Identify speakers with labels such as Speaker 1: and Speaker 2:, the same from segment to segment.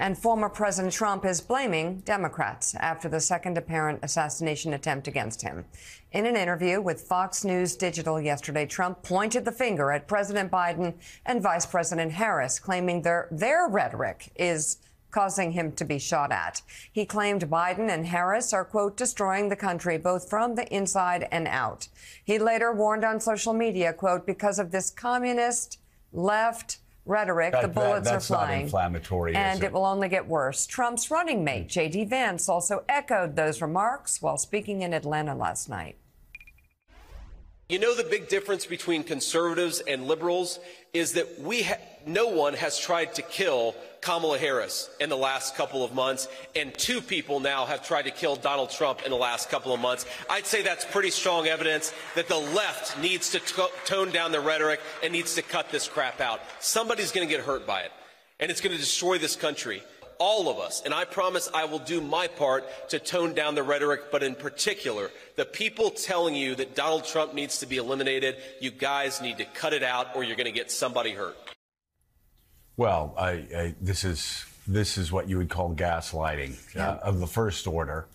Speaker 1: And former President Trump is blaming Democrats after the second apparent assassination attempt against him. In an interview with Fox News Digital yesterday, Trump pointed the finger at President Biden and Vice President Harris, claiming their rhetoric is causing him to be shot at. He claimed Biden and Harris are, quote, destroying the country both from the inside and out. He later warned on social media, quote, because of this communist left rhetoric, the bullets are flying.
Speaker 2: That's not inflammatory,
Speaker 1: and it will only get worse. Trump's running mate, J.D. Vance, also echoed those remarks while speaking in Atlanta last night.
Speaker 3: You know, the big difference between conservatives and liberals is that no one has tried to kill Kamala Harris in the last couple of months, and two people now have tried to kill Donald Trump in the last couple of months. I'd say that's pretty strong evidence that the left needs to tone down the rhetoric and needs to cut this crap out. Somebody's going to get hurt by it, and it's going to destroy this country. All of us, and I promise I will do my part to tone down the rhetoric, but in particular, the people telling you that Donald Trump needs to be eliminated, you guys need to cut it out or you're going to get somebody hurt.
Speaker 2: Well, this is what you would call gaslighting of the first order.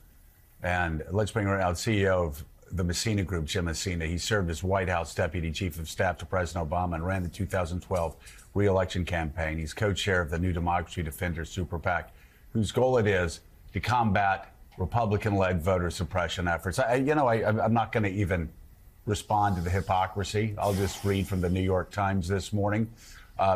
Speaker 2: And let's bring around CEO of the Messina Group, Jim Messina. He served as White House Deputy Chief of Staff to President Obama and ran the 2012 re-election campaign. He's co-chair of the New Democracy Defenders Super PAC, whose goal it is to combat Republican-led voter suppression efforts. I'm not going to even respond to the hypocrisy. I'll just read from the New York Times this morning.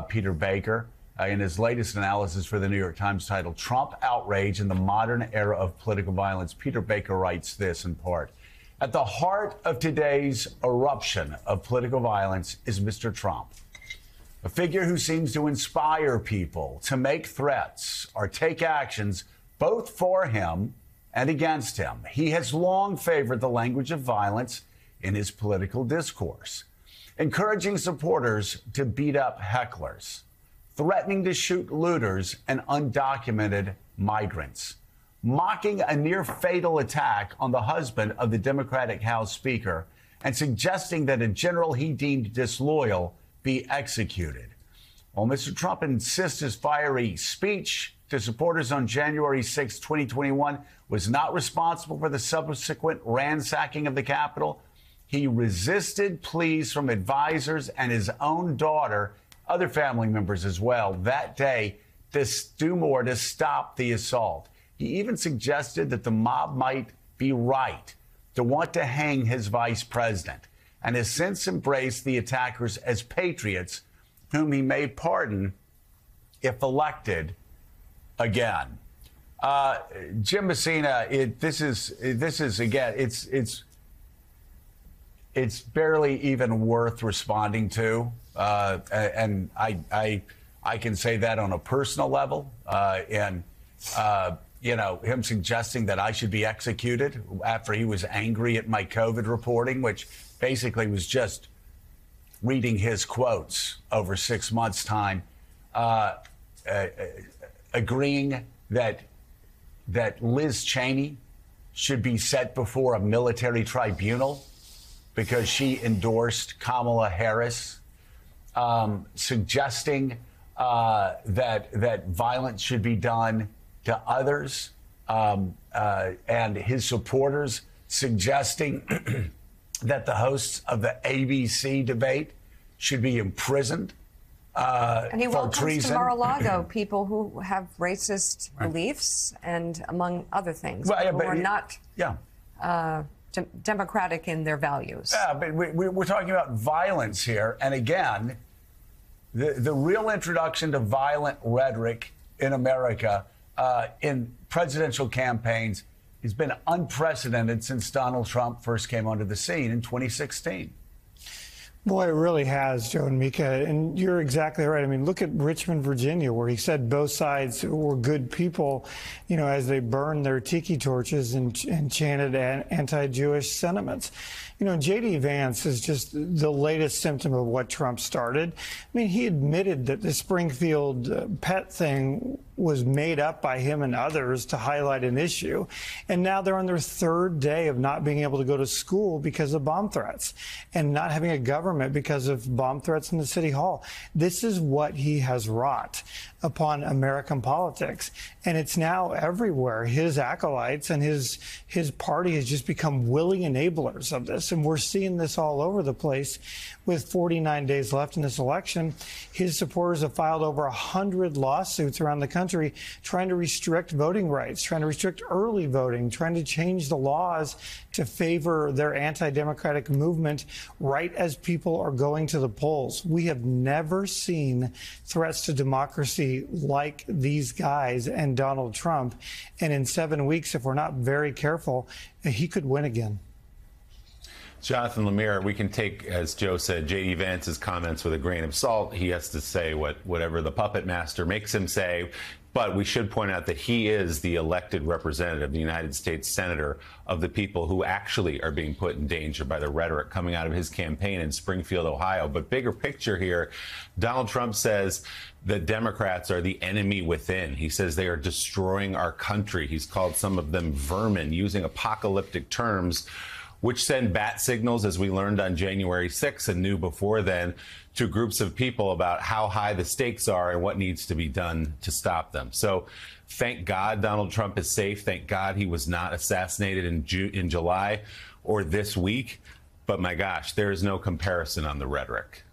Speaker 2: Peter Baker, in his latest analysis for the New York Times titled Trump Outrage in the Modern Era of Political Violence, Peter Baker writes this in part. At the heart of today's eruption of political violence is Mr. Trump, a figure who seems to inspire people to make threats or take actions both for him and against him. He has long favored the language of violence in his political discourse, encouraging supporters to beat up hecklers, threatening to shoot looters and undocumented migrants, mocking a near-fatal attack on the husband of the Democratic House Speaker, and suggesting that a general he deemed disloyal be executed. While Mr. Trump insists his fiery speech to supporters on January 6, 2021 was not responsible for the subsequent ransacking of the Capitol, he resisted pleas from advisors and his own daughter, other family members as well, that day to do more to stop the assault. He even suggested that the mob might be right to want to hang his vice president, and has since embraced the attackers as patriots whom he may pardon if elected again. Jim Messina, this is again, it's barely even worth responding to, and I can say that on a personal level, him suggesting that I should be executed after he was angry at my COVID reporting, which basically was just reading his quotes over 6 months' time, agreeing that Liz Cheney should be set before a military tribunal because she endorsed Kamala Harris, suggesting that violence should be done to others, and his supporters suggesting that the hosts of the ABC debate should be imprisoned
Speaker 1: and he
Speaker 2: for
Speaker 1: welcomes
Speaker 2: treason.
Speaker 1: to Mar-a-Lago people who have racist beliefs and, among other things, who are not democratic in their values.
Speaker 2: Yeah, but we're talking about violence here. And again, the real introduction to violent rhetoric in America in presidential campaigns has been unprecedented since Donald Trump first came onto the scene in 2016.
Speaker 4: Boy, it really has, Joe and Mika. And you're exactly right. I mean, look at Richmond, Virginia, where he said both sides were good people, as they burned their tiki torches and chanted anti-Jewish sentiments. J.D. Vance is just the latest symptom of what Trump started. I mean, he admitted that the Springfield pet thing was made up by him and others to highlight an issue. And now they're on their third day of not being able to go to school because of bomb threats and not having a government because of bomb threats in the city hall. This is what he has wrought. upon American politics. And it's now everywhere. His acolytes and his party has just become willing enablers of this. And we're seeing this all over the place. With 49 days left in this election, his supporters have filed over 100 lawsuits around the country trying to restrict voting rights, trying to restrict early voting, trying to change the laws to favor their anti-democratic movement right as people are going to the polls. We have never seen threats to democracy like these guys and Donald Trump. And in 7 weeks, if we're not very careful, he could win again.
Speaker 5: Jonathan Lemire, we can take, as Joe said, J.D. Vance's comments with a grain of salt. He has to say whatever the puppet master makes him say. But we should point out that he is the elected representative, the United States Senator of the people who actually are being put in danger by the rhetoric coming out of his campaign in Springfield, Ohio. But bigger picture here, Donald Trump says that Democrats are the enemy within. He says they are destroying our country. He's called some of them vermin, using apocalyptic terms, which send bat signals, as we learned on January 6th and knew before then, to groups of people about how high the stakes are and what needs to be done to stop them. So thank God Donald Trump is safe. Thank God he was not assassinated in July or this week. But my gosh, there is no comparison on the rhetoric.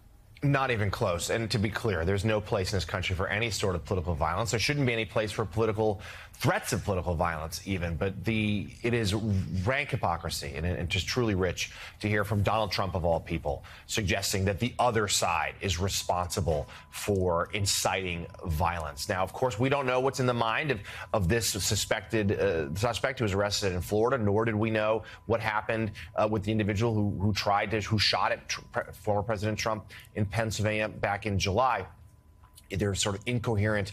Speaker 6: Not even close. And to be clear, there's no place in this country for any sort of political violence. There shouldn't be any place for political threats of political violence even. But it is rank hypocrisy and just truly rich to hear from Donald Trump, of all people, suggesting that the other side is responsible for inciting violence. Now, of course, we don't know what's in the mind of this suspect who was arrested in Florida, nor did we know what happened with the individual who shot at former President Trump in Pennsylvania back in July. There are sort of incoherent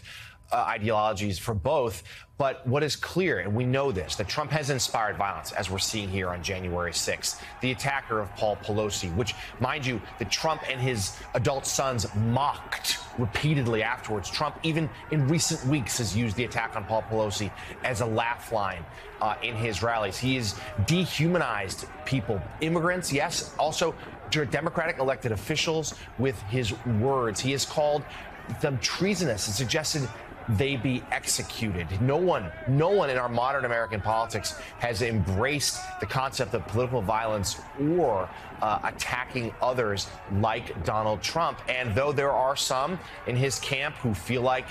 Speaker 6: ideologies for both. But what is clear, and we know this, that Trump has inspired violence, as we're seeing here on January 6th. The attacker of Paul Pelosi, which, mind you, that Trump and his adult sons mocked repeatedly afterwards. Trump, even in recent weeks, has used the attack on Paul Pelosi as a laugh line in his rallies. He has dehumanized people, immigrants, yes, also Democratic elected officials with his words. He has called them treasonous and suggested they be executed. No one in our modern American politics has embraced the concept of political violence or attacking others like Donald Trump. And though there are some in his camp who feel like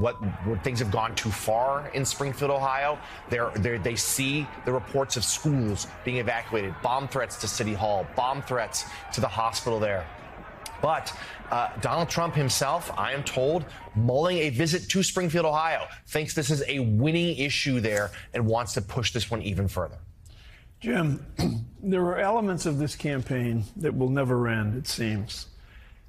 Speaker 6: what things have gone too far in Springfield, Ohio, they see the reports of schools being evacuated, bomb threats to City Hall, bomb threats to the hospital there. But Donald Trump himself, I am told, mulling a visit to Springfield, Ohio, thinks this is a winning issue there and wants to push this one even further.
Speaker 7: Jim, there are elements of this campaign that will never end, it seems.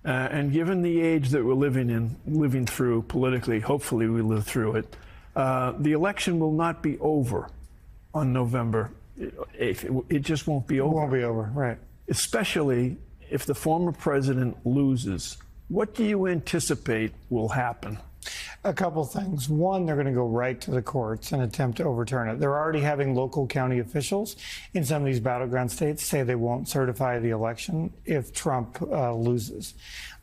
Speaker 7: And given the age that we're living through politically, hopefully we live through it, the election will not be over on November 8th. It just won't be over.
Speaker 4: It won't be over, right.
Speaker 7: Especially if the former president loses. What do you anticipate will happen?
Speaker 4: A couple things. One, they're going to go right to the courts and attempt to overturn it. They're already having local county officials in some of these battleground states say they won't certify the election if Trump loses.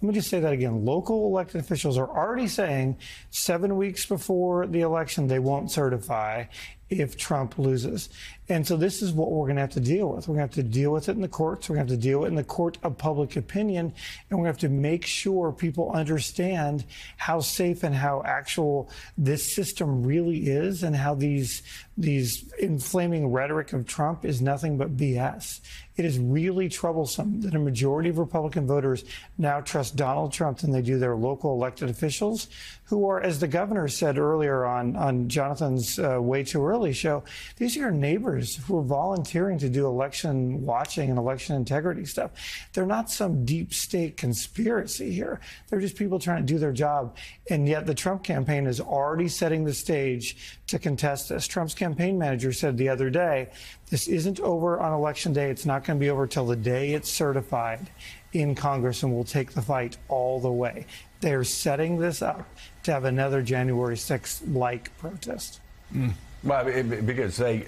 Speaker 4: Let me just say that again. Local elected officials are already saying 7 weeks before the election they won't certify if Trump loses. And so this is what we're going to have to deal with. We're going to have to deal with it in the courts. We're going to have to deal with it in the court of public opinion. And we're going to have to make sure people understand how safe and how actual this system really is and how these inflaming rhetoric of Trump is nothing but BS. It is really troublesome that a majority of Republican voters now trust Donald Trump than they do their local elected officials, who are, as the governor said earlier on Jonathan's Way Too Early show, these are your neighbors who are volunteering to do election watching and election integrity stuff. They're not some deep state conspiracy here. They're just people trying to do their job. And yet the Trump campaign is already setting the stage to contest this. Trump's campaign manager said the other day, this isn't over on Election Day. It's not going to be over till the day it's certified in Congress, and we'll take the fight all the way. They're setting this up to have another January 6th-like protest.
Speaker 2: Well, because they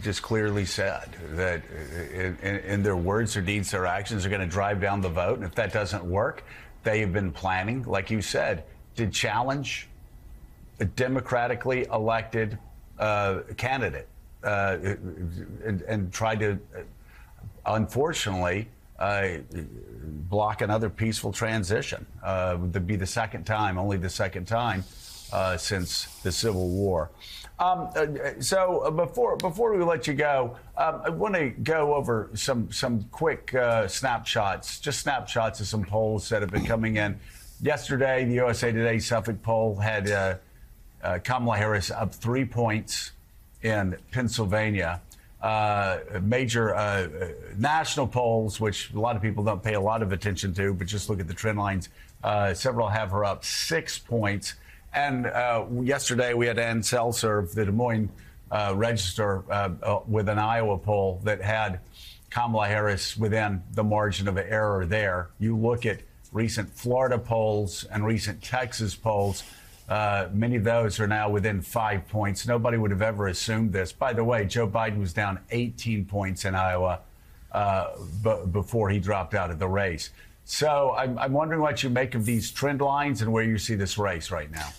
Speaker 2: just clearly said that in their words, their deeds, their actions are going to drive down the vote. And if that doesn't work, they have been planning, like you said, to challenge a democratically elected candidate and try to, unfortunately, block another peaceful transition. Would be the second time, only the second time since the Civil War. So before we let you go, I want to go over some quick snapshots, just snapshots of some polls that have been coming in. Yesterday, the USA Today Suffolk poll had Kamala Harris up 3 points in Pennsylvania. Major national polls, which a lot of people don't pay a lot of attention to, but just look at the trend lines. Several have her up 6 points. And yesterday we had Ann Seltzer of the Des Moines Register with an Iowa poll that had Kamala Harris within the margin of error there. You look at recent Florida polls and recent Texas polls. Many of those are now within 5 points. Nobody would have ever assumed this. By the way, Joe Biden was down 18 points in Iowa before he dropped out of the race. So I'm wondering what you make of these trend lines and where you see this race right now.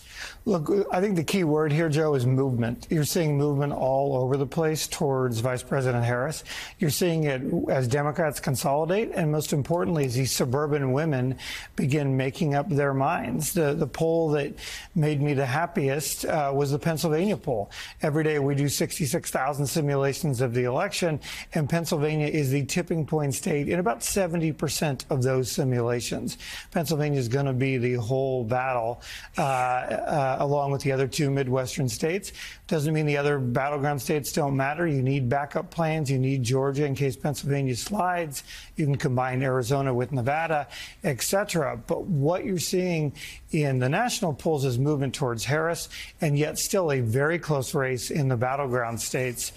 Speaker 4: Look, I think the key word here, Joe, is movement. You're seeing movement all over the place towards Vice President Harris. You're seeing it as Democrats consolidate, and most importantly, as these suburban women begin making up their minds. The poll that made me the happiest was the Pennsylvania poll. Every day we do 66,000 simulations of the election, and Pennsylvania is the tipping point state in about 70% of those simulations. Pennsylvania is going to be the whole battle. Along with the other two Midwestern states. Doesn't mean the other battleground states don't matter. You need backup plans. You need Georgia in case Pennsylvania slides. You can combine Arizona with Nevada, et cetera. But what you're seeing in the national polls is movement towards Harris, and yet still a very close race in the battleground states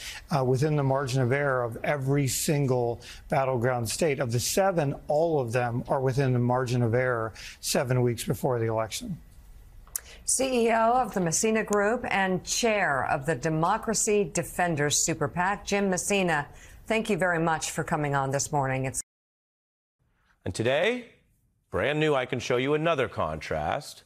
Speaker 4: within the margin of error of every single battleground state. Of the 7, all of them are within the margin of error 7 weeks before the election.
Speaker 1: CEO of the Messina Group and chair of the Democracy Defenders Super PAC, Jim Messina, thank you very much for coming on this morning.
Speaker 8: And today, brand new, I can show you another contrast.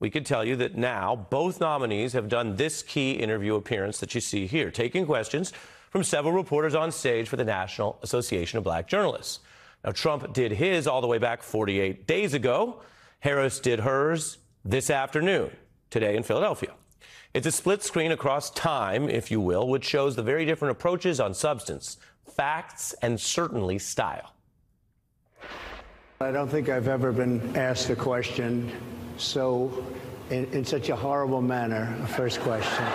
Speaker 8: We can tell you that now both nominees have done this key interview appearance that you see here, taking questions from several reporters on stage for the National Association of Black Journalists. Now, Trump did his all the way back 48 days ago. Harris did hers this afternoon, today in Philadelphia. It's a split screen across time, if you will, which shows the very different approaches on substance, facts, and certainly style.
Speaker 9: I don't think I've ever been asked a question in such a horrible manner, a first question.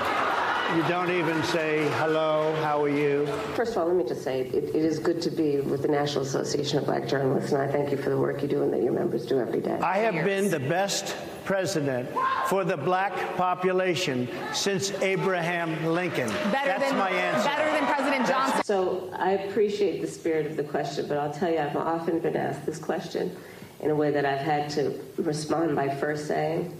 Speaker 9: You don't even say, hello, how are you?
Speaker 10: First of all, let me just say it is good to be with the National Association of Black Journalists, and I thank you for the work you do and that your members do every day.
Speaker 9: I have been the best president for the black population since Abraham Lincoln. That's my answer.
Speaker 11: Better than President Johnson.
Speaker 10: So I appreciate the spirit of the question, but I'll tell you, I've often been asked this question in a way that I've had to respond by first saying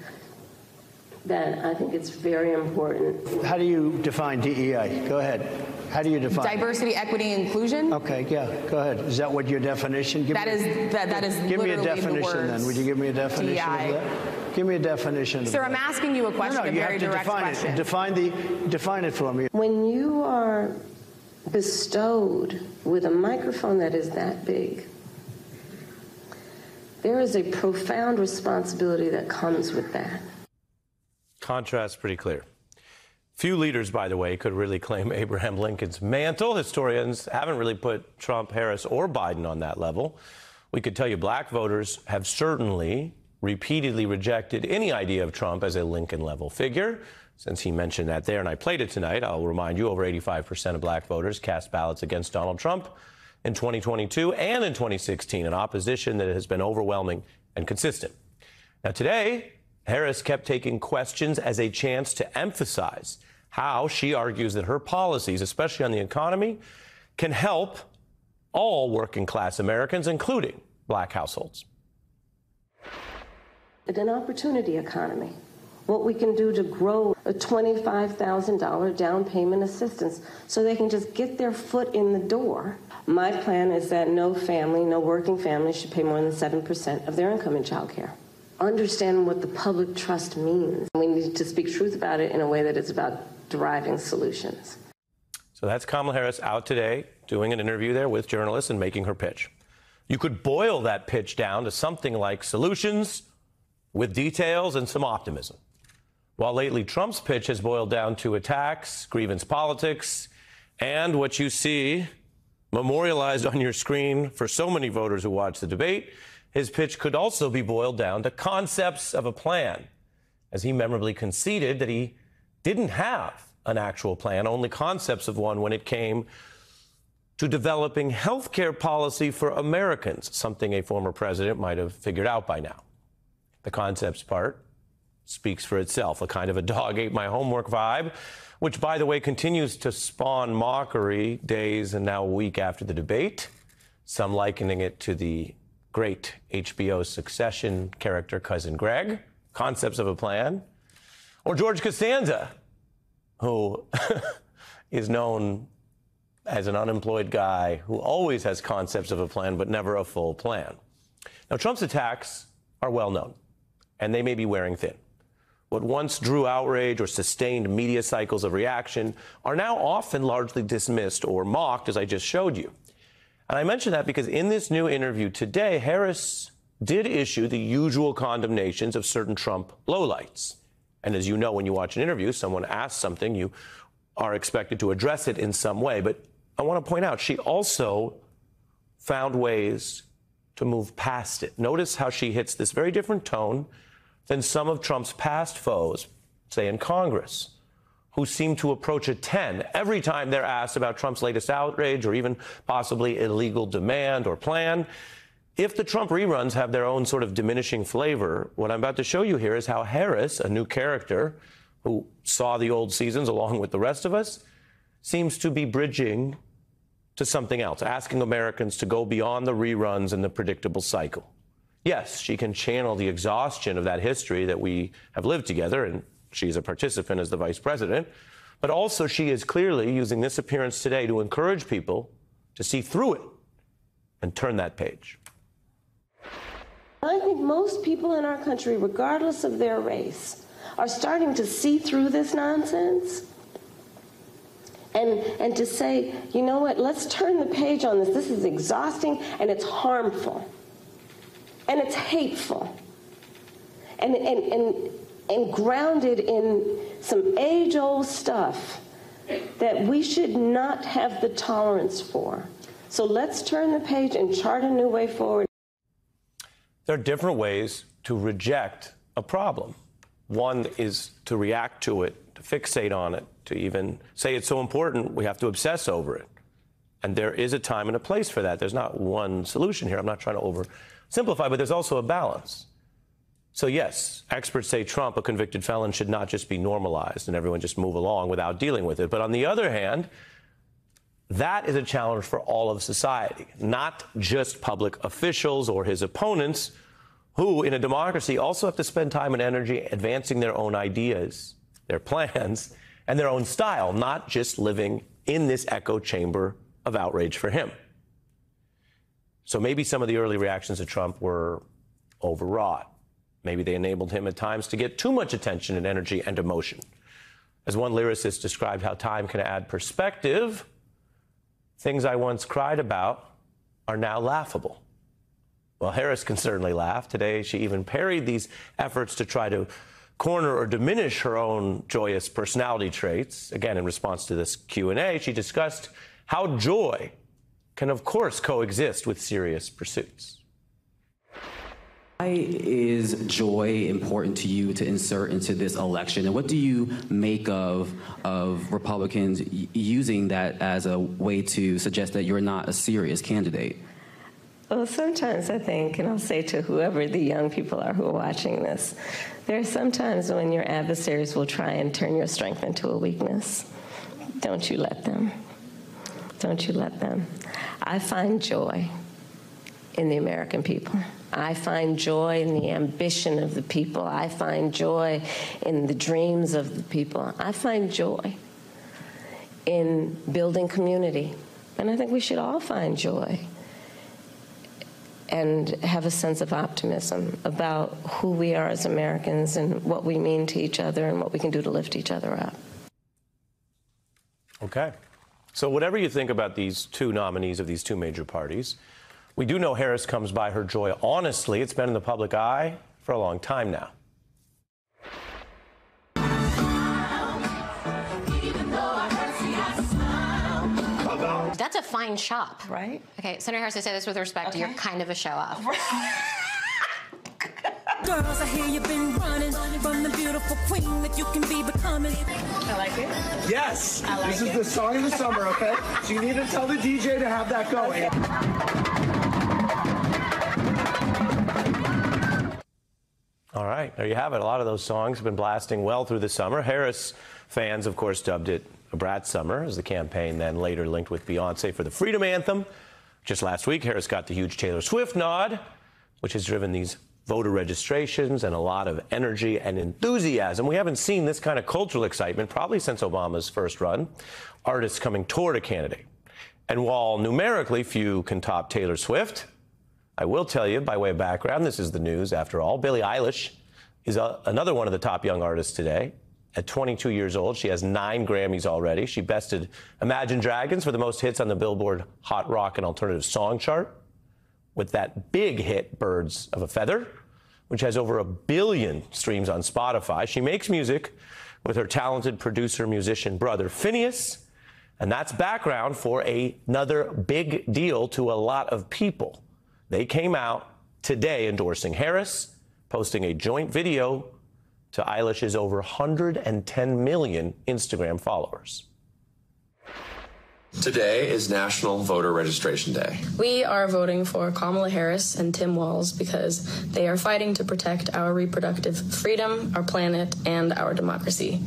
Speaker 10: that I think it's very important.
Speaker 9: How do you define DEI? Go ahead. How do you define
Speaker 11: diversity, equity, inclusion?
Speaker 9: Okay, yeah, go ahead. Is that what your definition?
Speaker 11: That is
Speaker 9: give me a definition then. Would you give me a definition
Speaker 11: DEI.
Speaker 9: of that? Give me a definition.
Speaker 11: Sir, I'm asking you a question,
Speaker 9: no,
Speaker 11: a very direct question.
Speaker 9: Define it for me.
Speaker 10: When you are bestowed with a microphone that is that big, there is a profound responsibility that comes with that.
Speaker 8: Contrast pretty clear. Few leaders, by the way, could really claim Abraham Lincoln's mantle. Historians haven't really put Trump, Harris, or Biden on that level. We could tell you black voters have certainly repeatedly rejected any idea of Trump as a Lincoln-level figure. Since he mentioned that there, and I played it tonight, I'll remind you, over 85% of black voters cast ballots against Donald Trump in 2022 and in 2016, an opposition that has been overwhelming and consistent. Now, today, Harris kept taking questions as a chance to emphasize how she argues that her policies, especially on the economy, can help all working-class Americans, including black households.
Speaker 10: An opportunity economy what we can do to grow a $25,000 down payment assistance so they can just get their foot in the door. My plan is that no family, no working family should pay more than 7% of their income in child care. Understand what the public trust means. We need to speak truth about it in a way that is about deriving solutions.
Speaker 8: So that's Kamala Harris out today doing an interview there with journalists and making her pitch. You could boil that pitch down to something like solutions with details and some optimism. While lately Trump's pitch has boiled down to attacks, grievance politics, and what you see memorialized on your screen for so many voters who watch the debate, his pitch could also be boiled down to concepts of a plan, as he memorably conceded that he didn't have an actual plan, only concepts of one when it came to developing health care policy for Americans, something a former president might have figured out by now. The concepts part speaks for itself, a kind of a dog ate my homework vibe, which, by the way, continues to spawn mockery days and now a week after the debate, some likening it to the great HBO Succession character Cousin Greg, concepts of a plan, or George Costanza, who is known as an unemployed guy who always has concepts of a plan but never a full plan. Now, Trump's attacks are well known, and they may be wearing thin. What once drew outrage or sustained media cycles of reaction are now often largely dismissed or mocked, as I just showed you. And I mention that because in this new interview today, Harris did issue the usual condemnations of certain Trump lowlights. And as you know, when you watch an interview, someone asks something, you are expected to address it in some way. But I want to point out, she also found ways to move past it. Notice how she hits this very different tone than some of Trump's past foes, say in Congress, who seem to approach a 10 every time they're asked about Trump's latest outrage or even possibly illegal demand or plan. If the Trump reruns have their own sort of diminishing flavor, what I'm about to show you here is how Harris, a new character who saw the old seasons along with the rest of us, seems to be bridging to something else, asking Americans to go beyond the reruns and the predictable cycle. Yes, she can channel the exhaustion of that history that we have lived together, and she's a participant as the vice president, but also she is clearly using this appearance today to encourage people to see through it and turn that page.
Speaker 10: I think most people in our country, regardless of their race, are starting to see through this nonsense and to say, you know what, let's turn the page on this. This is exhausting and it's harmful and it's hateful and grounded in some age-old stuff that we should not have the tolerance for. So let's turn the page and chart a new way forward.
Speaker 8: There are different ways to reject a problem. One is to react to it, to fixate on it, to even say it's so important we have to obsess over it. And there is a time and a place for that. There's not one solution here. I'm not trying to oversimplify, but there's also a balance. So yes, experts say Trump, a convicted felon, should not just be normalized and everyone just move along without dealing with it. But on the other hand, that is a challenge for all of society, not just public officials or his opponents, who in a democracy also have to spend time and energy advancing their own ideas, their plans, and their own style, not just living in this echo chamber of outrage for him. So maybe some of the early reactions to Trump were overwrought. Maybe they enabled him at times to get too much attention and energy and emotion. As one lyricist described how time can add perspective, things I once cried about are now laughable. Well, Harris can certainly laugh. Today, she even parried these efforts to try to corner or diminish her own joyous personality traits. Again, in response to this Q&A, she discussed how joy can, of course, coexist with serious pursuits.
Speaker 12: Why is joy important to you to insert into this election? And what do you make of Republicans using that as a way to suggest that you're not a serious candidate?
Speaker 10: Well, sometimes I think, and I'll say to whoever the young people are who are watching this, there are some times when your adversaries will try and turn your strength into a weakness. Don't you let them. Don't you let them. I find joy in the American people. I find joy in the ambition of the people. I find joy in the dreams of the people. I find joy in building community. And I think we should all find joy and have a sense of optimism about who we are as Americans and what we mean to each other and what we can do to lift each other up.
Speaker 8: Okay. So whatever you think about these two nominees of these two major parties, we do know Harris comes by her joy honestly. It's been in the public eye for a long time now.
Speaker 13: That's a fine shop. Right? Okay, Senator Harris, I say this with respect. You're kind of a show-off.
Speaker 14: Girls, I hear you've been running from the beautiful queen that you can be becoming.
Speaker 15: I like it.
Speaker 16: Yes.
Speaker 15: I like
Speaker 16: this is the song of the summer, okay? So you need to tell the DJ to have that going.
Speaker 8: All right, there you have it. A lot of those songs have been blasting well through the summer. Harris fans, of course, dubbed it a brat summer, as the campaign then later linked with Beyonce for the Freedom Anthem. Just last week, Harris got the huge Taylor Swift nod, which has driven these voter registrations and a lot of energy and enthusiasm. We haven't seen this kind of cultural excitement probably since Obama's first run. Artists coming toward a candidate. And while numerically few can top Taylor Swift, I will tell you, by way of background, this is the news after all. Billie Eilish is another one of the top young artists today. At 22 years old, she has 9 Grammys already. She bested Imagine Dragons for the most hits on the Billboard Hot Rock and Alternative Song chart with that big hit, Birds of a Feather, which has over 1 billion streams on Spotify. She makes music with her talented producer-musician brother, Phineas, and that's background for another big deal to a lot of people. They came out today endorsing Harris, posting a joint video to Eilish's over 110 million Instagram followers.
Speaker 17: Today is National Voter Registration Day.
Speaker 18: We are voting for Kamala Harris and Tim Walz because they are fighting to protect our reproductive freedom, our planet, and our democracy.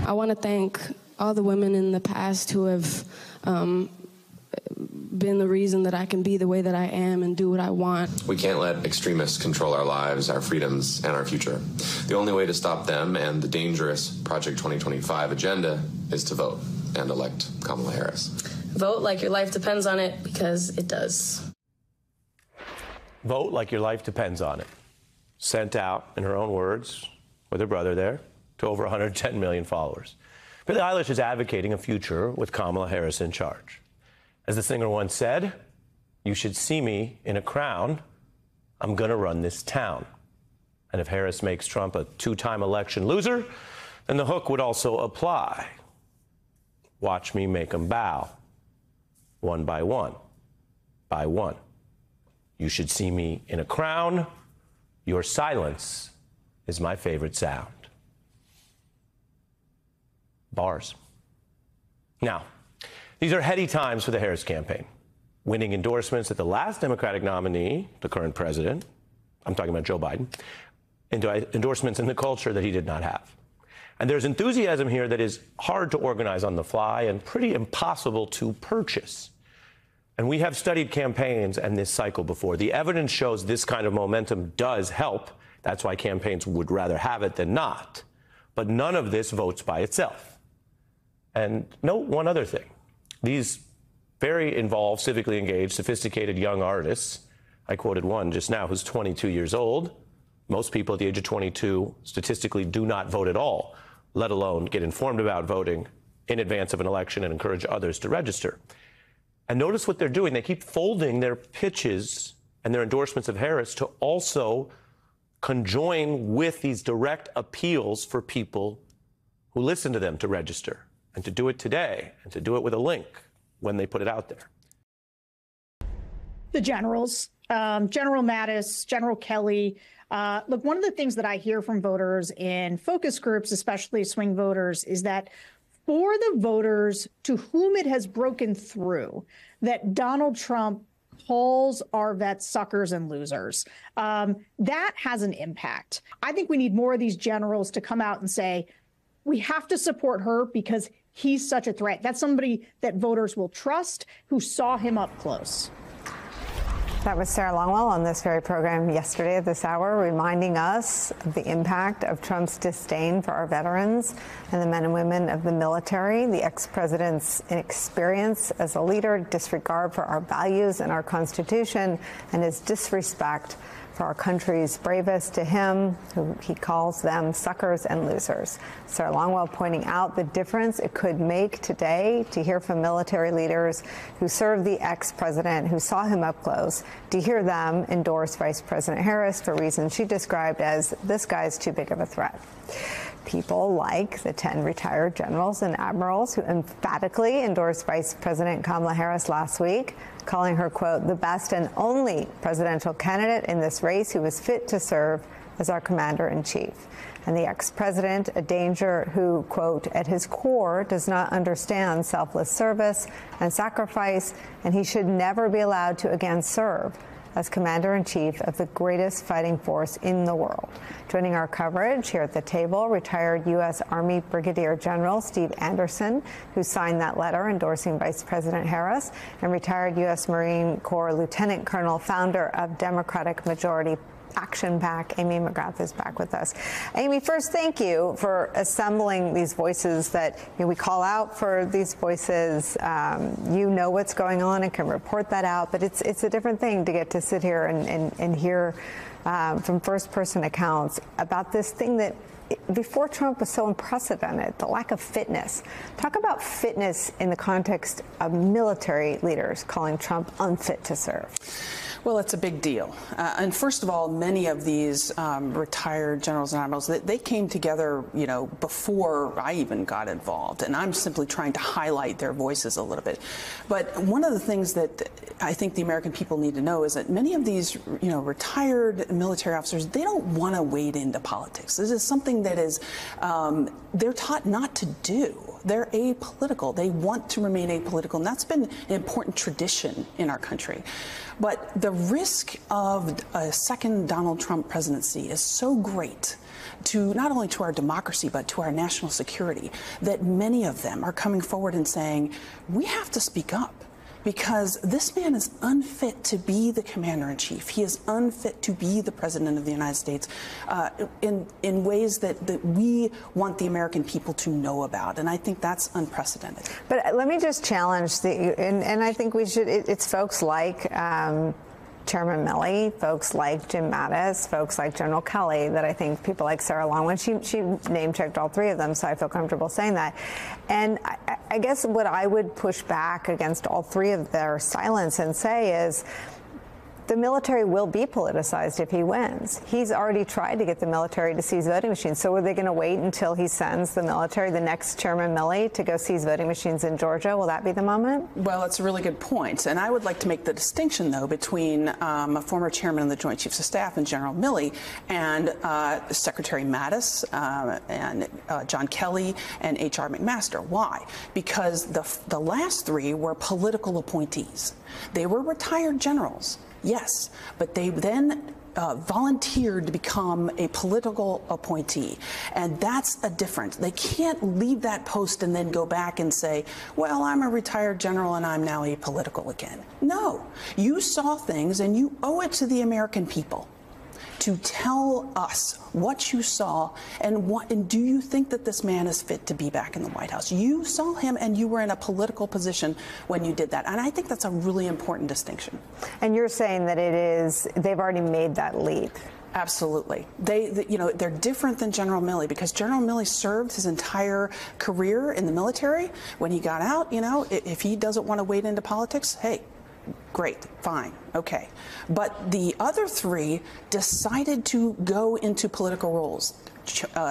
Speaker 18: I want to thank all the women in the past who have been the reason that I can be the way that I am and do what I want.
Speaker 17: We can't let extremists control our lives, our freedoms, and our future. The only way to stop them and the dangerous Project 2025 agenda is to vote and elect Kamala Harris.
Speaker 18: Vote like your life depends on it, because it does.
Speaker 8: Vote like your life depends on it. Sent out, in her own words, with her brother there, to over 110 million followers. Billie Eilish is advocating a future with Kamala Harris in charge. As the singer once said, "You should see me in a crown. I'm gonna run this town." And if Harris makes Trump a 2-time election loser, then the hook would also apply. Watch me make them bow, one by one, by one. You should see me in a crown. Your silence is my favorite sound. Bars. Now, these are heady times for the Harris campaign. Winning endorsements that the last Democratic nominee, the current president, I'm talking about Joe Biden, endorsements in the culture that he did not have. And there's enthusiasm here that is hard to organize on the fly and pretty impossible to purchase. And we have studied campaigns and this cycle before. The evidence shows this kind of momentum does help. That's why campaigns would rather have it than not. But none of this votes by itself. And note one other thing. These very involved, civically engaged, sophisticated young artists, I quoted one just now who's 22 years old. Most people at the age of 22 statistically do not vote at all, let alone get informed about voting in advance of an election and encourage others to register. And notice what they're doing. They keep folding their pitches and their endorsements of Harris to also conjoin with these direct appeals for people who listen to them to register, and to do it today, and to do it with a link when they put it out there.
Speaker 19: The generals, General Mattis, General Kelly. Look, one of the things that I hear from voters in focus groups, especially swing voters, is that for the voters to whom it has broken through that Donald Trump calls our vets suckers and losers. That has an impact. I think we need more of these generals to come out and say, we have to support her because he's such a threat. That's somebody that voters will trust, who saw him up close.
Speaker 1: That was Sarah Longwell on this very program yesterday at this hour, reminding us of the impact of Trump's disdain for our veterans and the men and women of the military, the ex-president's inexperience as a leader, disregard for our values and our Constitution, and his disrespect for our country's bravest. To him, who he calls them suckers and losers. Sarah Longwell pointing out the difference it could make today to hear from military leaders who served the ex-president, who saw him up close, to hear them endorse Vice President Harris for reasons she described as, this guy's too big of a threat. People like the 10 retired generals and admirals who emphatically endorsed Vice President Kamala Harris last week, calling her, quote, the best and only presidential candidate in this race who was fit to serve as our commander-in-chief. And the ex-president, a danger who, quote, at his core does not understand selfless service and sacrifice, and he should never be allowed to again serve as commander-in-chief of the greatest fighting force in the world. Joining our coverage here at the table, retired U.S. Army Brigadier General Steve Anderson, who signed that letter endorsing Vice President Harris, and retired U.S. Marine Corps Lieutenant Colonel, founder of Democratic Majority Action PAC, Amy McGrath is back with us. Amy, first, thank you for assembling these voices that we call out for these voices. You know what's going on and can report that out, but it's a different thing to get to sit here and hear from first-person accounts about this thing that before Trump was so unprecedented, the lack of fitness. Talk about fitness in the context of military leaders calling Trump unfit to serve.
Speaker 15: Well, it's a big deal. And first of all, many of these retired generals and admirals, they came together, before I even got involved. And I'm simply trying to highlight their voices a little bit. But one of the things that I think the American people need to know is that many of these, retired military officers, they don't want to wade into politics. This is something that is, they're taught not to do. They're apolitical. They want to remain apolitical. And that's been an important tradition in our country. But the risk of a second Donald Trump presidency is so great to not only to our democracy, but to our national security, that many of them are coming forward and saying, we have to speak up. Because this man is unfit to be the commander-in-chief. He is unfit to be the president of the United States in ways that we want the American people to know about. And I think that's unprecedented.
Speaker 1: But let me just challenge and I think we should, it's folks like Chairman Milley, folks like Jim Mattis, folks like General Kelly, that I think people like Sarah Longwell, she name-checked all three of them, so I feel comfortable saying that. And I guess what I would push back against all three of their silence and say is, the military will be politicized if he wins. He's already tried to get the military to seize voting machines. So are they going to wait until he sends the military, the next Chairman Milley, to go seize voting machines in Georgia? Will that be the moment?
Speaker 15: Well, it's a really good point. And I would like to make the distinction, though, between a former chairman of the Joint Chiefs of Staff and General Milley and Secretary Mattis and John Kelly and H.R. McMaster. Why? Because the last three were political appointees. They were retired generals. Yes, but they then volunteered to become a political appointee. And that's a difference. They can't leave that post and then go back and say, well, I'm a retired general and I'm now apolitical again. No, you saw things and you owe it to the American people to tell us what you saw and do you think that this man is fit to be back in the White House? You saw him and you were in a political position when you did that. And I think that's a really important distinction.
Speaker 1: And you're saying that they've already made that leap.
Speaker 15: Absolutely. They're different than General Milley because General Milley served his entire career in the military. When he got out, if he doesn't want to wade into politics, hey, great, fine, okay. But the other three decided to go into political roles.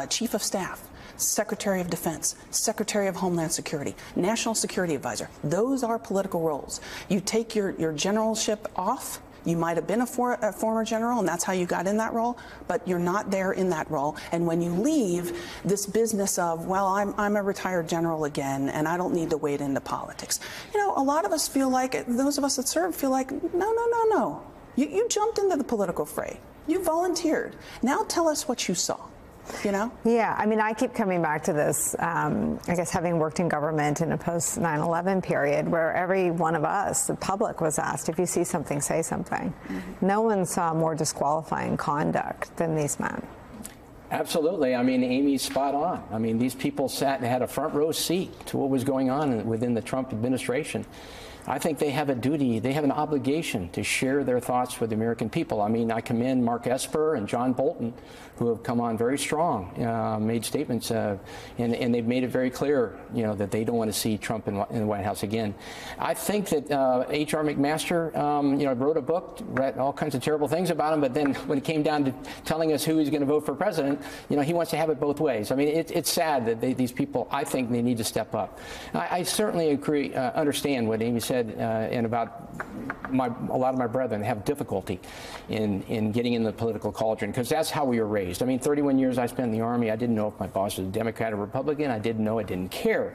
Speaker 15: Chief of Staff, Secretary of Defense, Secretary of Homeland Security, National Security Advisor. Those are political roles. You take your generalship off You might have been a former general, and that's how you got in that role, but you're not there in that role. And when you leave, this business of, well, I'm a retired general again, and I don't need to wade into politics. You know, a lot of us feel like, those of us that serve feel like, no. You jumped into the political fray. You volunteered. Now tell us what you saw. You know?
Speaker 20: Yeah, I mean, I keep coming back to this, I guess, having worked in government in a post 9/11 period where every one of us, the public, was asked, if you see something, say something. Mm-hmm. No one saw more disqualifying conduct than these men.
Speaker 21: Absolutely. I mean, Amy's spot on. I mean, these people sat and had a front row seat to what was going on within the Trump administration. I think they have a duty, they have an obligation to share their thoughts with the American people. I mean, I commend Mark Esper and John Bolton, who have come on very strong, made statements, and they've made it very clear, you know, that they don't want to see Trump in the White House again. I think that H.R. McMaster, you know, wrote a book, read all kinds of terrible things about him, but then when it came down to telling us who he's going to vote for president, you know, he wants to have it both ways. I mean, it's sad that these people, I think they need to step up. I certainly agree, understand what Amy said, and about a lot of my brethren have difficulty in getting in the political cauldron, because that's how we were raised. I mean, 31 years I spent in the Army. I didn't know if my boss was a Democrat or Republican. I didn't know. I didn't care.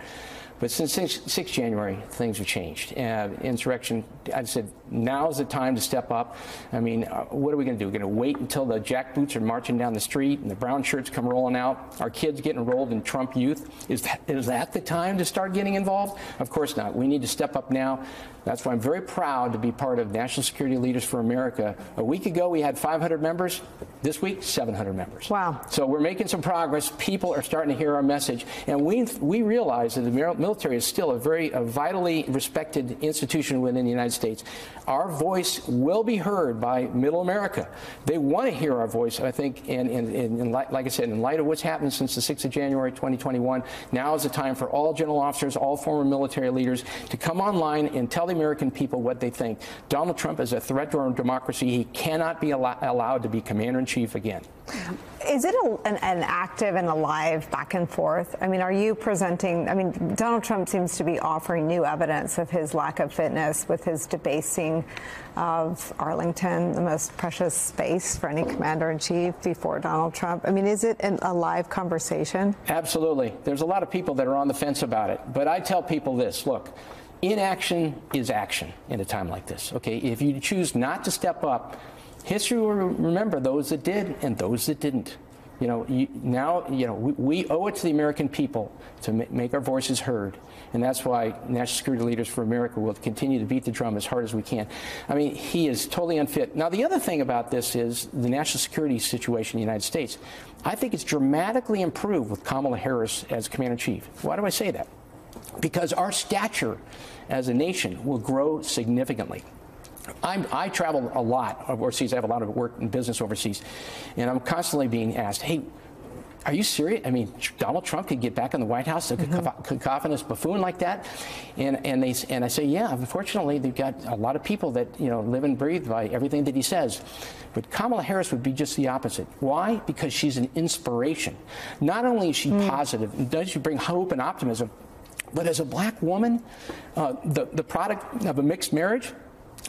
Speaker 21: But since 6 January, things have changed. Insurrection, I said, now's the time to step up. I mean, what are we going to do? We're going to wait until the jackboots are marching down the street and the brown shirts come rolling out? Our kids get enrolled in Trump Youth? Is that the time to start getting involved? Of course not. We need to step up now. That's why I'm very proud to be part of National Security Leaders for America. A week ago, we had 500 members. This week, 700 members.
Speaker 20: Wow.
Speaker 21: So we're making some progress. People are starting to hear our message. And we realize that the military is still a vitally respected institution within the United States. Our voice will be heard by middle America. They want to hear our voice, I think, and like I said, in light of what's happened since the 6th of January, 2021, now is the time for all general officers, all former military leaders to come online and tell the American people what they think. Donald Trump is a threat to our democracy. He cannot be allowed to be commander-in-chief again.
Speaker 20: Is it an active and alive back and forth? I mean, are you presenting, I mean, Donald Trump seems to be offering new evidence of his lack of fitness with his debasing of Arlington, the most precious space for any commander-in-chief before Donald Trump. I mean, is it a live conversation?
Speaker 21: Absolutely. There's a lot of people that are on the fence about it. But I tell people this, look, inaction is action in a time like this. Okay, if you choose not to step up, history will remember those that did and those that didn't. You know, we owe it to the American people to make our voices heard. And that's why National Security Leaders for America will continue to beat the drum as hard as we can. I mean, he is totally unfit. Now, the other thing about this is the national security situation in the United States. I think it's dramatically improved with Kamala Harris as commander-in-chief. Why do I say that? Because our stature as a nation will grow significantly. I travel a lot overseas. I have a lot of work and business overseas, and I'm constantly being asked, hey, are you serious? I mean, Donald Trump could get back in the White House, a cacophonous buffoon like that? And I say, yeah, unfortunately, they've got a lot of people that, you know, live and breathe by everything that he says. But Kamala Harris would be just the opposite. Why? Because she's an inspiration. Not only is she positive, and does she bring hope and optimism, but as a black woman, the product of a mixed marriage,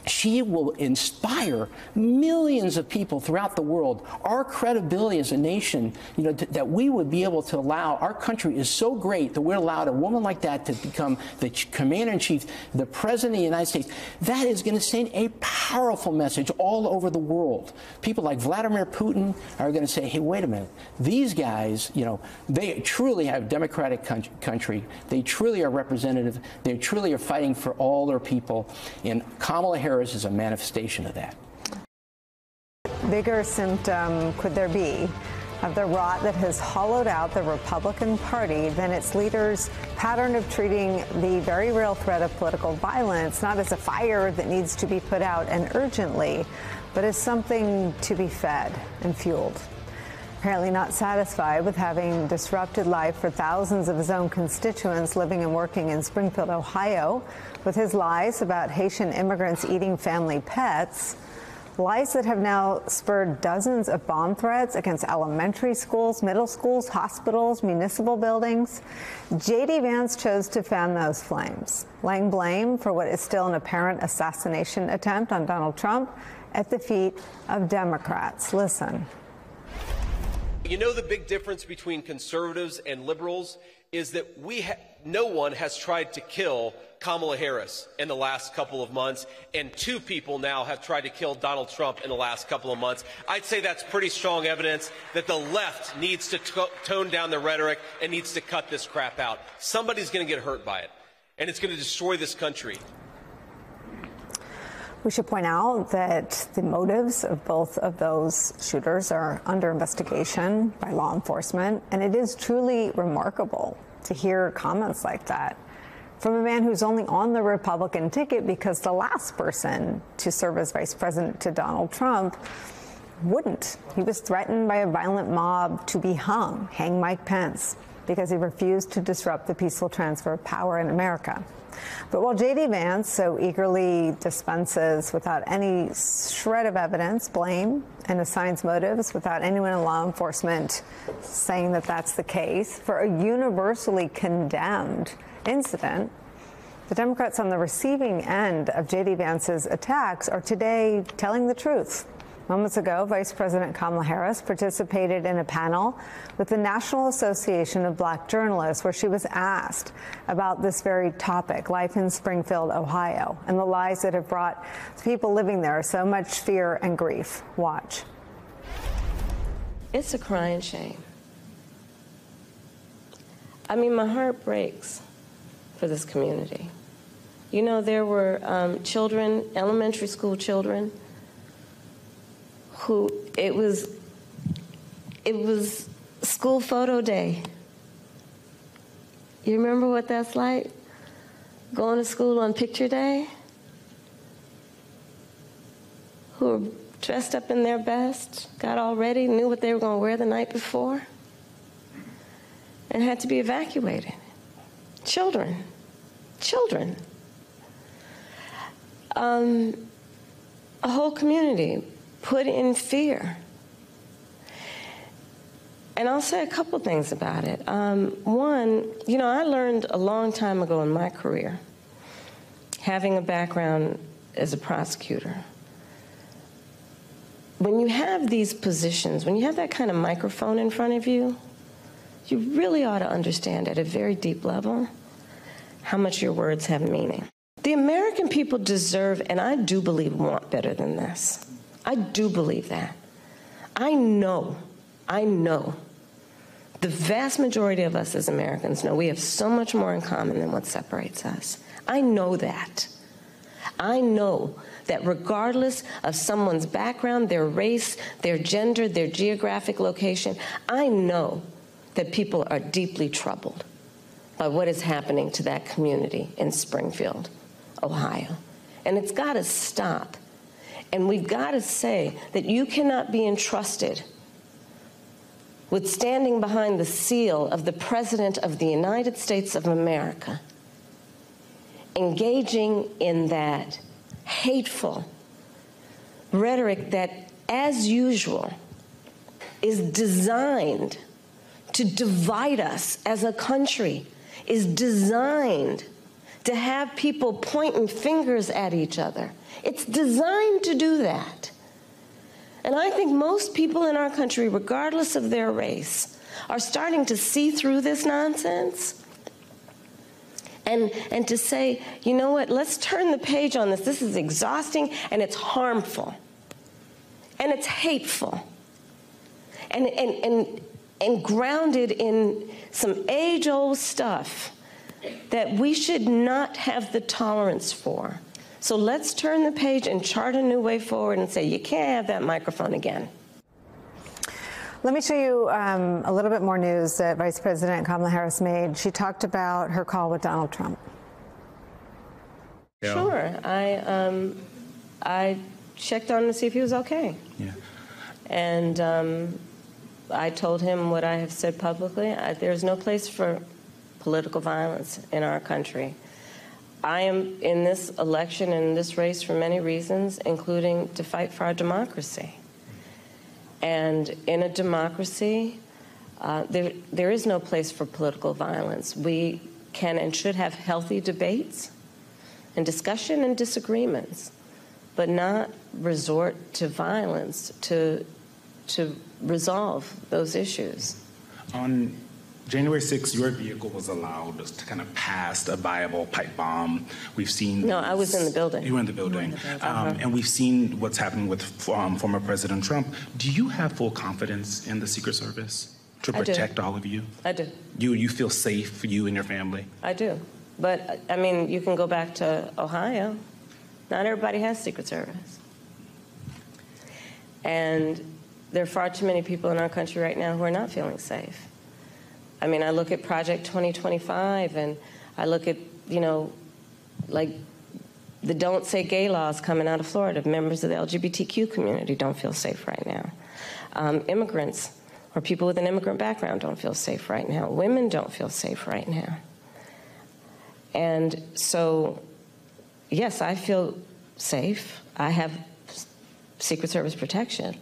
Speaker 21: she will inspire millions of people throughout the world. Our credibility as a nation, you know, that we would be able to allow, our country is so great that we're allowed a woman like that to become the commander-in-chief, the president of the United States. That is going to send a powerful message all over the world. People like Vladimir Putin are going to say, hey, wait a minute. These guys, you know, they truly have a democratic country. They truly are representative. They truly are fighting for all their people. And Kamala Harris is a manifestation of that.
Speaker 20: Bigger symptom could there be of the rot that has hollowed out the Republican Party than its leaders' pattern of treating the very real threat of political violence not as a fire that needs to be put out and urgently, but as something to be fed and fueled. Apparently not satisfied with having disrupted life for thousands of his own constituents living and working in Springfield, Ohio, with his lies about Haitian immigrants eating family pets, Lies that have now spurred dozens of bomb threats against elementary schools, middle schools, hospitals, municipal buildings. J.D. Vance chose to fan those flames, laying blame for what is still an apparent assassination attempt on Donald Trump at the feet of Democrats. Listen.
Speaker 3: You know, the big difference between conservatives and liberals is that no one has tried to kill Kamala Harris in the last couple of months, and 2 people now have tried to kill Donald Trump in the last couple of months. I'd say that's pretty strong evidence that the left needs to tone down the rhetoric and needs to cut this crap out. Somebody's going to get hurt by it, and it's going to destroy this country.
Speaker 20: We should point out that the motives of both of those shooters are under investigation by law enforcement, and it is truly remarkable to hear comments like that from a man who's only on the Republican ticket because the last person to serve as vice president to Donald Trump wouldn't. He was threatened by a violent mob to be hung, hang Mike Pence, because he refused to disrupt the peaceful transfer of power in America. But while J.D. Vance so eagerly dispenses without any shred of evidence, blame, and assigns motives without anyone in law enforcement saying that that's the case, for a universally condemned incident, the Democrats on the receiving end of J.D. Vance's attacks are today telling the truth. Moments ago, Vice President Kamala Harris participated in a panel with the National Association of Black Journalists where she was asked about this very topic, life in Springfield, Ohio, and the lies that have brought people living there so much fear and grief. Watch.
Speaker 10: It's a crying shame. I mean, my heart breaks for this community. You know, there were children, elementary school children, who it was school photo day. You remember what that's like? Going to school on picture day? Who were dressed up in their best, got all ready, knew what they were going to wear the night before, and had to be evacuated. Children. A whole community put in fear. And I'll say a couple things about it. One, you know, I learned a long time ago in my career, having a background as a prosecutor, when you have these positions, when you have that kind of microphone in front of you, you really ought to understand at a very deep level how much your words have meaning. The American people deserve, and I do believe want better than this. I do believe that. I know the vast majority of us as Americans know we have so much more in common than what separates us. I know that. I know that regardless of someone's background, their race, their gender, their geographic location, I know that people are deeply troubled by what is happening to that community in Springfield, Ohio. And it's got to stop. And we've got to say that you cannot be entrusted with standing behind the seal of the President of the United States of America, engaging in that hateful rhetoric that, as usual, is designed to divide us as a country, is designed to have people pointing fingers at each other. It's designed to do that. And I think most people in our country, regardless of their race, are starting to see through this nonsense and to say, you know what, let's turn the page on this. This is exhausting, and it's harmful, and it's hateful, and grounded in some age-old stuff that we should not have the tolerance for. So let's turn the page and chart a new way forward and say, you can't have that microphone again.
Speaker 20: Let me show you a little bit more news that Vice President Kamala Harris made. She talked about her call with Donald Trump.
Speaker 10: Yeah. Sure. I checked on him to see if he was okay.
Speaker 2: Yeah.
Speaker 10: And I told him what I have said publicly. There's no place for political violence in our country. I am in this election and in this race for many reasons, including to fight for our democracy. And in a democracy, there is no place for political violence. We can and should have healthy debates and discussion and disagreements, but not resort to violence to resolve those issues.
Speaker 5: On January 6th, your vehicle was allowed to kind of pass a viable pipe bomb. We've seen...
Speaker 10: No, I was in the building.
Speaker 5: You were in the building. And we've seen what's happening with former President Trump. Do you have full confidence in the Secret Service to protect all of you?
Speaker 10: I do.
Speaker 5: You feel safe for you and your family?
Speaker 10: I do. But, I mean, you can go back to Ohio. Not everybody has Secret Service. And there are far too many people in our country right now who are not feeling safe. I mean, I look at Project 2025, and I look at, you know, like the Don't Say Gay laws coming out of Florida. Members of the LGBTQ community don't feel safe right now. Immigrants or people with an immigrant background don't feel safe right now. Women don't feel safe right now. And so, yes, I feel safe. I have Secret Service protection.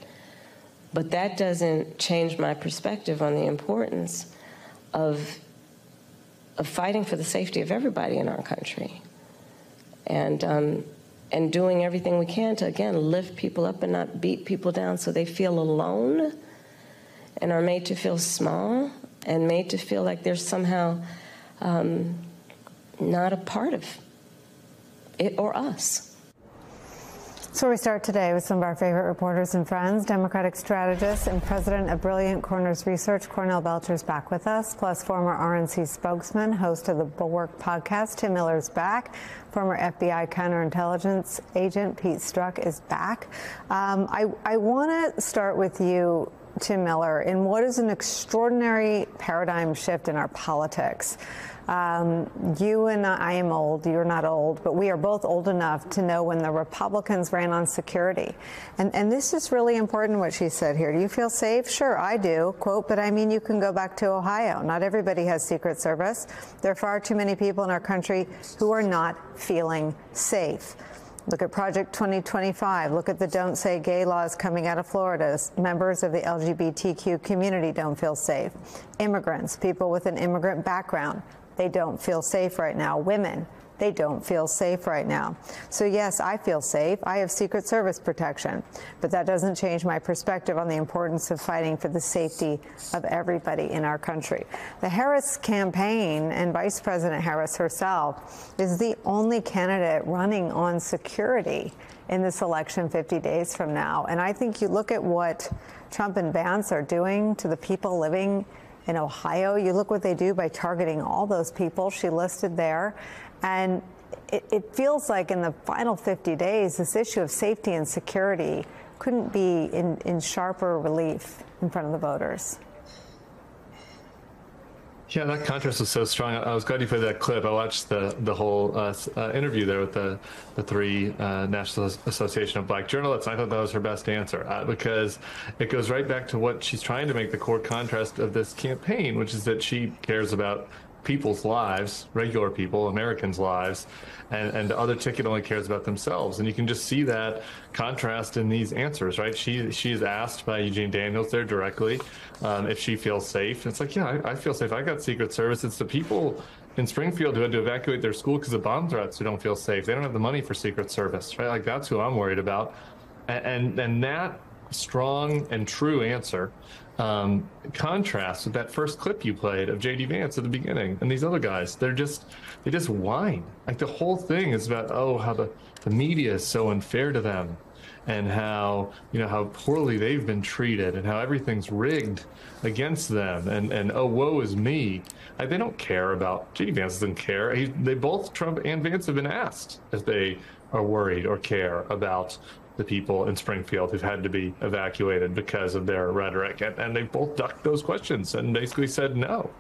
Speaker 10: But that doesn't change my perspective on the importance of fighting for the safety of everybody in our country, and doing everything we can to, again, lift people up and not beat people down so they feel alone and are made to feel small and made to feel like they're somehow not a part of it or us.
Speaker 20: So we start today with some of our favorite reporters and friends. Democratic strategist and president of Brilliant Corners Research, Cornell Belcher's back with us, plus former RNC spokesman, host of the Bulwark podcast, Tim Miller's back. Former FBI counterintelligence agent Pete Strzok is back. I want to start with you, Tim Miller, in what is an extraordinary paradigm shift in our politics. You and I am old, you're not old, but we are both old enough to know when the Republicans ran on security. And this is really important what she said here. Do you feel safe? Sure, I do, quote, but I mean, you can go back to Ohio. Not everybody has Secret Service. There are far too many people in our country who are not feeling safe. Look at Project 2025. Look at the Don't Say Gay laws coming out of Florida. Members of the LGBTQ community don't feel safe. Immigrants, people with an immigrant background, they don't feel safe right now. Women, they don't feel safe right now. So yes, I feel safe. I have Secret Service protection, but that doesn't change my perspective on the importance of fighting for the safety of everybody in our country. The Harris campaign and Vice President Harris herself is the only candidate running on security in this election 50 days from now. And I think you look at what Trump and Vance are doing to the people living in Ohio. You look what they do by targeting all those people she listed there. And it feels like in the final 50 days, this issue of safety and security couldn't be in sharper relief in front of the voters.
Speaker 22: Yeah, that contrast was so strong. I was glad you played that clip. I watched the whole interview there with the three National Association of Black Journalists. I thought that was her best answer because it goes right back to what she's trying to make the core contrast of this campaign, which is that she cares about people's lives, regular people, Americans' lives, and the other ticket only cares about themselves. And you can just see that contrast in these answers, right? She is asked by Eugene Daniels there directly if she feels safe. And it's like, yeah, I feel safe. I got Secret Service. It's the people in Springfield who had to evacuate their school because of bomb threats who don't feel safe. They don't have the money for Secret Service, right? Like, that's who I'm worried about. And that strong and true answer contrasts with that first clip you played of J.D. Vance at the beginning and these other guys. They just whine. Like, the whole thing is about, how the media is so unfair to them and how poorly they've been treated and how everything's rigged against them and oh, woe is me. Like, they don't care about, J.D. Vance doesn't care. They both, Trump and Vance, have been asked if they are worried or care about the people in Springfield who've had to be evacuated because of their rhetoric. And they both ducked those questions and basically said no.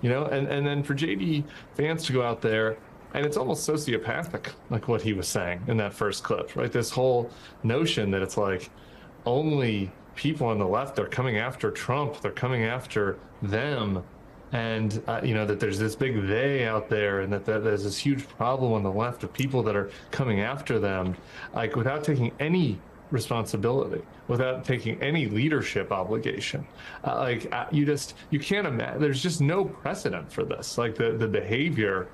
Speaker 22: And then for J.D. Vance to go out there, and it's almost sociopathic, like what he was saying in that first clip, right? This whole notion that it's like only people on the left are coming after Trump, they're coming after them, and that there's this big they out there, and that there's this huge problem on the left of people that are coming after them, like without taking any responsibility, without taking any leadership obligation. You can't imagine. There's just no precedent for this. Like the behavior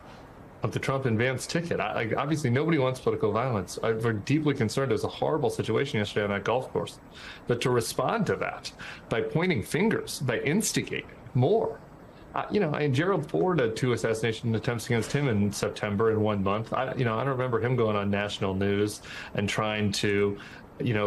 Speaker 22: of the Trump and Vance ticket. Obviously, nobody wants political violence. We're deeply concerned. It was a horrible situation yesterday on that golf course. But to respond to that by pointing fingers, by instigating more. Gerald Ford had 2 assassination attempts against him in September in 1 month. I don't remember him going on national news and trying to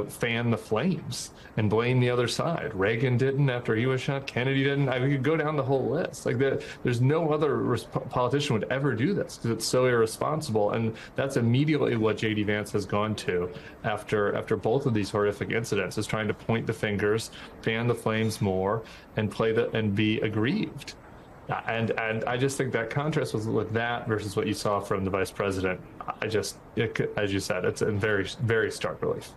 Speaker 22: fan the flames and blame the other side. Reagan didn't after he was shot. Kennedy didn't. We could go down the whole list. There's no other politician would ever do this because it's so irresponsible. And that's immediately what J.D. Vance has gone to after both of these horrific incidents, is trying to point the fingers, fan the flames more, and and be aggrieved. And I just think that contrast with that versus what you saw from the vice president, as you said, it's in very, very stark relief.